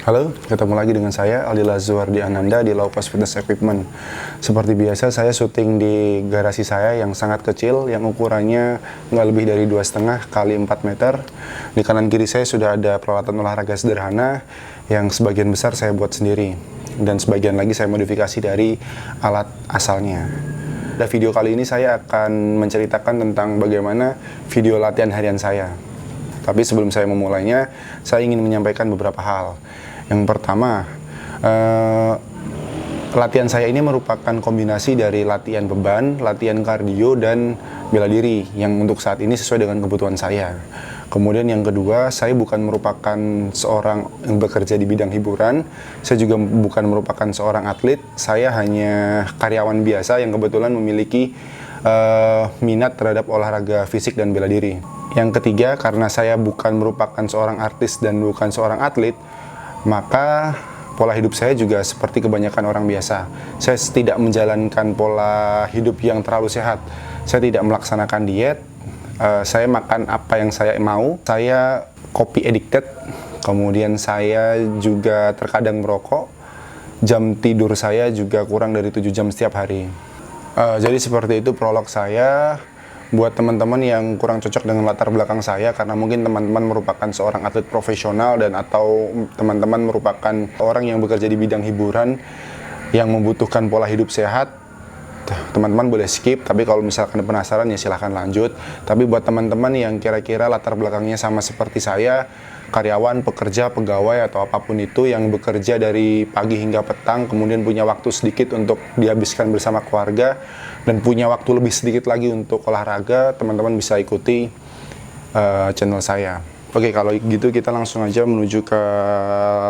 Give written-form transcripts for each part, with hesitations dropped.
Halo, ketemu lagi dengan saya Aldi Lazuardi Ananda di Low Cost Fitness Equipment. Seperti biasa, saya syuting di garasi saya yang sangat kecil, yang ukurannya nggak lebih dari 2,5 kali 4 meter. Di kanan kiri saya sudah ada peralatan olahraga sederhana yang sebagian besar saya buat sendiri, dan sebagian lagi saya modifikasi dari alat asalnya. Pada video kali ini saya akan menceritakan tentang bagaimana video latihan harian saya. Tapi sebelum saya memulainya, saya ingin menyampaikan beberapa hal. Yang pertama, latihan saya ini merupakan kombinasi dari latihan beban, latihan kardio, dan bela diri yang untuk saat ini sesuai dengan kebutuhan saya. Kemudian yang kedua, saya bukan merupakan seorang yang bekerja di bidang hiburan, saya juga bukan merupakan seorang atlet, saya hanya karyawan biasa yang kebetulan memiliki minat terhadap olahraga fisik dan bela diri. Yang ketiga, karena saya bukan merupakan seorang artis dan bukan seorang atlet, maka pola hidup saya juga seperti kebanyakan orang biasa. Saya tidak menjalankan pola hidup yang terlalu sehat. Saya tidak melaksanakan diet. Saya makan apa yang saya mau. Saya kopi addicted. Kemudian saya juga terkadang merokok. Jam tidur saya juga kurang dari 7 jam setiap hari. Jadi seperti itu prolog saya. Buat teman-teman yang kurang cocok dengan latar belakang saya, karena mungkin teman-teman merupakan seorang atlet profesional dan atau teman-teman merupakan orang yang bekerja di bidang hiburan yang membutuhkan pola hidup sehat, teman-teman boleh skip. Tapi kalau misalkan penasaran ya silahkan lanjut. Tapi buat teman-teman yang kira-kira latar belakangnya sama seperti saya, karyawan, pekerja, pegawai, atau apapun itu yang bekerja dari pagi hingga petang, kemudian punya waktu sedikit untuk dihabiskan bersama keluarga, dan punya waktu lebih sedikit lagi untuk olahraga, teman-teman bisa ikuti channel saya. Oke, kalau gitu kita langsung aja menuju ke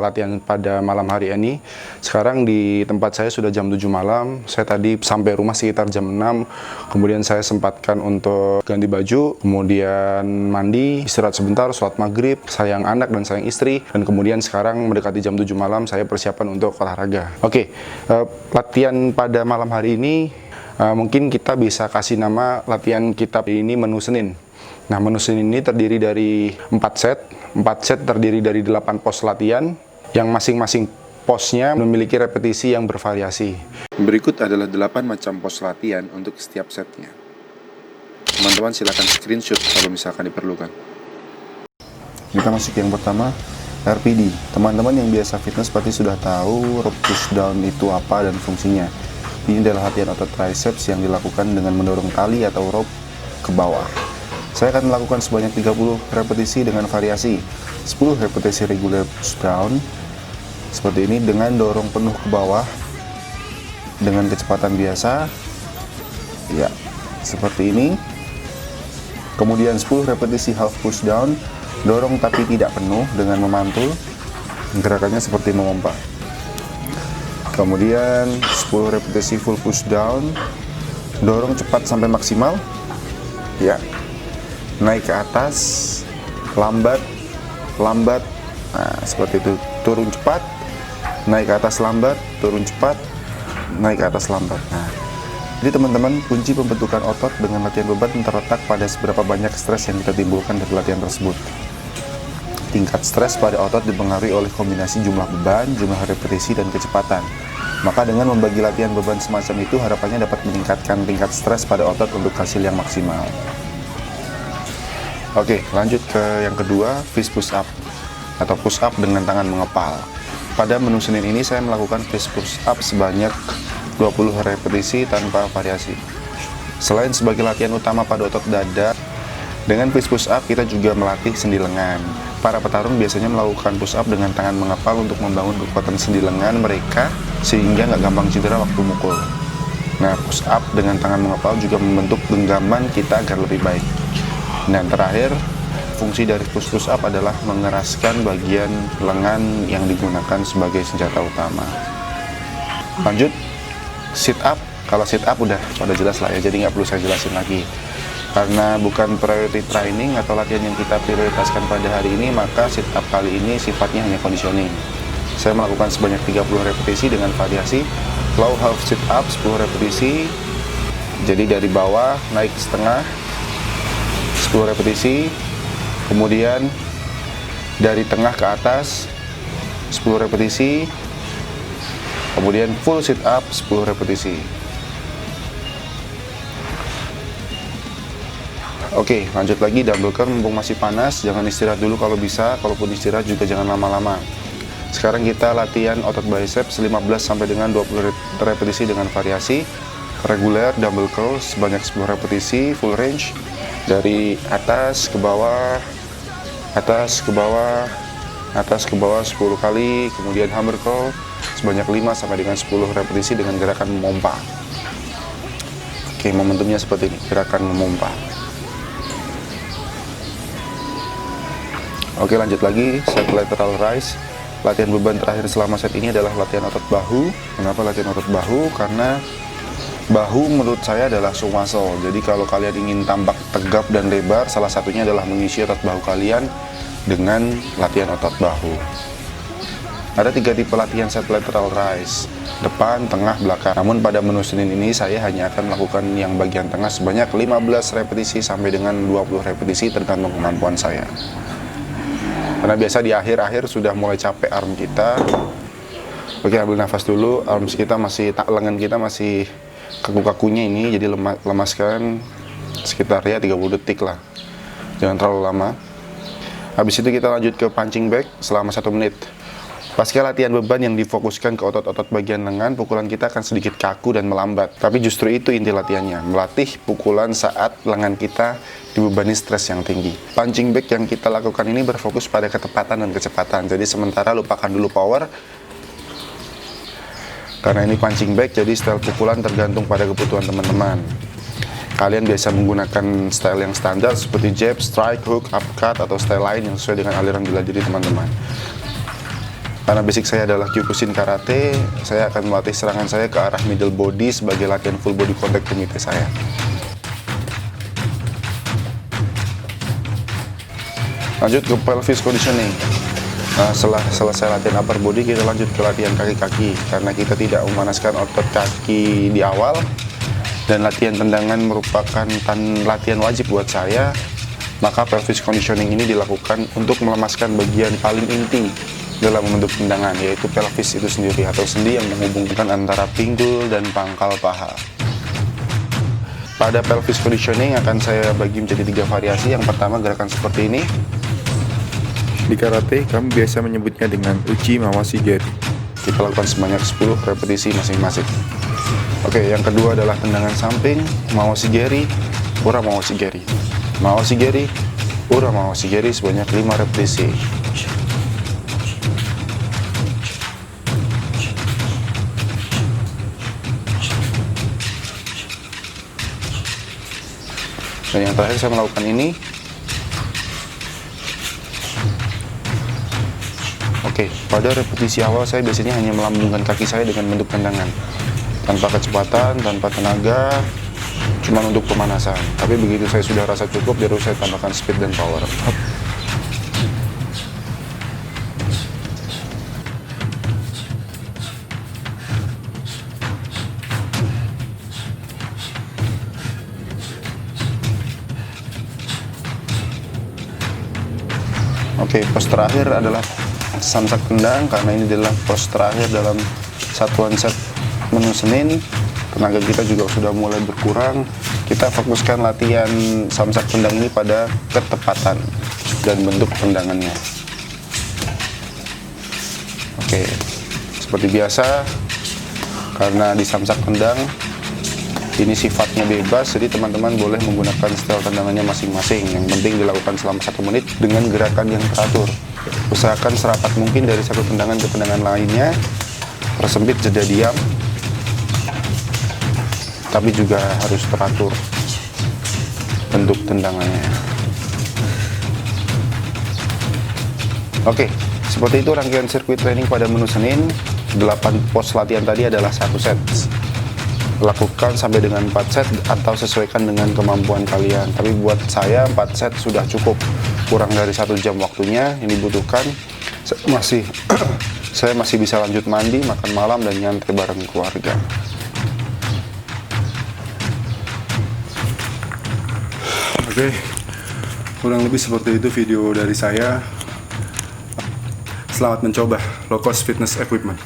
latihan pada malam hari ini. Sekarang di tempat saya sudah jam 7 malam. Saya tadi sampai rumah sekitar jam 6. Kemudian saya sempatkan untuk ganti baju, kemudian mandi, istirahat sebentar, sholat maghrib, sayang anak dan sayang istri. Dan kemudian sekarang mendekati jam 7 malam, saya persiapan untuk olahraga. Oke, latihan pada malam hari ini mungkin kita bisa kasih nama latihan kita ini menu Senin. Nah, menu Senin ini terdiri dari 4 set. 4 set terdiri dari 8 pos latihan, yang masing-masing posnya memiliki repetisi yang bervariasi. Berikut adalah 8 macam pos latihan untuk setiap setnya. Teman-teman silakan screenshot kalau misalkan diperlukan. Kita masuk yang pertama, RPD. Teman-teman yang biasa fitness pasti sudah tahu rope push down itu apa dan fungsinya. Ini adalah latihan otot triceps yang dilakukan dengan mendorong tali atau rope ke bawah. Saya akan melakukan sebanyak 30 repetisi dengan variasi 10 repetisi regular push down seperti ini dengan dorong penuh ke bawah dengan kecepatan biasa ya, seperti ini. Kemudian 10 repetisi half push down, dorong tapi tidak penuh dengan memantul, gerakannya seperti memompa. Kemudian 10 repetisi full push down, dorong cepat sampai maksimal ya, naik ke atas, lambat, lambat, nah seperti itu, turun cepat, naik ke atas lambat, turun cepat, naik ke atas lambat. Nah, jadi teman-teman, kunci pembentukan otot dengan latihan beban terletak pada seberapa banyak stres yang kita timbulkan dari latihan tersebut. Tingkat stres pada otot dipengaruhi oleh kombinasi jumlah beban, jumlah repetisi, dan kecepatan. Maka dengan membagi latihan beban semacam itu, harapannya dapat meningkatkan tingkat stres pada otot untuk hasil yang maksimal. Oke, lanjut ke yang kedua, fist push up atau push up dengan tangan mengepal. Pada menu Senin ini saya melakukan fist push up sebanyak 20 repetisi tanpa variasi. Selain sebagai latihan utama pada otot dada, dengan fist push up kita juga melatih sendi lengan. Para petarung biasanya melakukan push up dengan tangan mengepal untuk membangun kekuatan sendi lengan mereka sehingga nggak gampang cedera waktu mukul. Nah, push up dengan tangan mengepal juga membentuk genggaman kita agar lebih baik. Dan terakhir, fungsi dari push up adalah mengeraskan bagian lengan yang digunakan sebagai senjata utama. Lanjut, sit up. Kalau sit up udah jelas lah ya, jadi nggak perlu saya jelasin lagi. Karena bukan priority training atau latihan yang kita prioritaskan pada hari ini, maka sit up kali ini sifatnya hanya conditioning. Saya melakukan sebanyak 30 repetisi dengan variasi low half sit up 10 repetisi. Jadi dari bawah naik setengah 10 repetisi, kemudian dari tengah ke atas 10 repetisi. Kemudian full sit up 10 repetisi. Oke, lanjut lagi double curl mumpung masih panas. Jangan istirahat dulu kalau bisa, kalaupun istirahat juga jangan lama-lama. Sekarang kita latihan otot biceps 15 sampai dengan 20 repetisi dengan variasi reguler double curl sebanyak 10 repetisi full range dari atas ke bawah, atas ke bawah, atas ke bawah 10 kali, kemudian hammer curl sebanyak 5 sampai dengan 10 repetisi dengan gerakan memompa. Oke, momentumnya seperti ini, gerakan memompa. Oke, lanjut lagi set lateral raise. Latihan beban terakhir selama set ini adalah latihan otot bahu. Kenapa latihan otot bahu? Karena bahu menurut saya adalah show muscle. Jadi kalau kalian ingin tampak tegap dan lebar, salah satunya adalah mengisi otot bahu kalian dengan latihan otot bahu. Ada 3 tipe latihan set lateral raise, depan, tengah, belakang. Namun pada menu Senin ini saya hanya akan melakukan yang bagian tengah sebanyak 15 repetisi sampai dengan 20 repetisi tergantung kemampuan saya. Karena biasa di akhir-akhir sudah mulai capek arm kita. Oke, ambil nafas dulu. Arms kita masih, lengan kita masih kaku-kakunya ini, jadi lemaskan sekitar ya 30 detik lah. Jangan terlalu lama. Habis itu kita lanjut ke punching bag selama 1 menit. Pasca latihan beban yang difokuskan ke otot-otot bagian lengan, pukulan kita akan sedikit kaku dan melambat. Tapi justru itu inti latihannya, melatih pukulan saat lengan kita dibebani stres yang tinggi. Punching bag yang kita lakukan ini berfokus pada ketepatan dan kecepatan. Jadi sementara lupakan dulu power. Karena ini punching bag, jadi style pukulan tergantung pada kebutuhan teman-teman. Kalian biasa menggunakan style yang standar seperti jab, strike, hook, uppercut, atau style lain yang sesuai dengan aliran bela diri teman-teman. Karena basic saya adalah Kyokushin Karate, saya akan melatih serangan saya ke arah middle body sebagai latihan full body contact kumite saya. Lanjut ke pelvis conditioning. Nah, setelah selesai latihan upper body, kita lanjut ke latihan kaki-kaki. Karena kita tidak memanaskan otot kaki di awal, dan latihan tendangan merupakan latihan wajib buat saya, maka pelvis conditioning ini dilakukan untuk melemaskan bagian paling inti dalam membentuk tendangan, yaitu pelvis itu sendiri atau sendi yang menghubungkan antara pinggul dan pangkal paha. Pada pelvis conditioning akan saya bagi menjadi 3 variasi. Yang pertama gerakan seperti ini. Di karate kami biasa menyebutnya dengan uchi mawashi geri. Kita lakukan sebanyak 10 repetisi masing-masing. Oke, yang kedua adalah tendangan samping mawashi geri, ura mawashi geri. Mawashi geri, ura mawashi geri sebanyak 5 repetisi. Dan yang terakhir saya melakukan ini. Oke, pada repetisi awal saya biasanya hanya melambungkan kaki saya dengan bentuk tendangan, tanpa kecepatan, tanpa tenaga, cuma untuk pemanasan. Tapi begitu saya sudah rasa cukup, baru saya tambahkan speed dan power. Oke, pos terakhir adalah samsak tendang, karena ini adalah pos terakhir dalam satuan set menu Senin. Tenaga kita juga sudah mulai berkurang. Kita fokuskan latihan samsak tendang ini pada ketepatan dan bentuk tendangannya. Oke, seperti biasa, karena di samsak tendang ini sifatnya bebas, jadi teman-teman boleh menggunakan style tendangannya masing-masing. Yang penting dilakukan selama 1 menit dengan gerakan yang teratur. Usahakan serapat mungkin dari satu tendangan ke tendangan lainnya, persempit jeda diam, tapi juga harus teratur bentuk tendangannya. Oke, seperti itu rangkaian sirkuit training pada menu Senin. 8 pos latihan tadi adalah 1 set. Lakukan sampai dengan 4 set atau sesuaikan dengan kemampuan kalian. Tapi buat saya 4 set sudah cukup, kurang dari 1 jam waktunya yang dibutuhkan. Saya masih bisa lanjut mandi, makan malam, dan nyantai bareng keluarga. Oke, kurang lebih seperti itu video dari saya. Selamat mencoba low cost fitness equipment.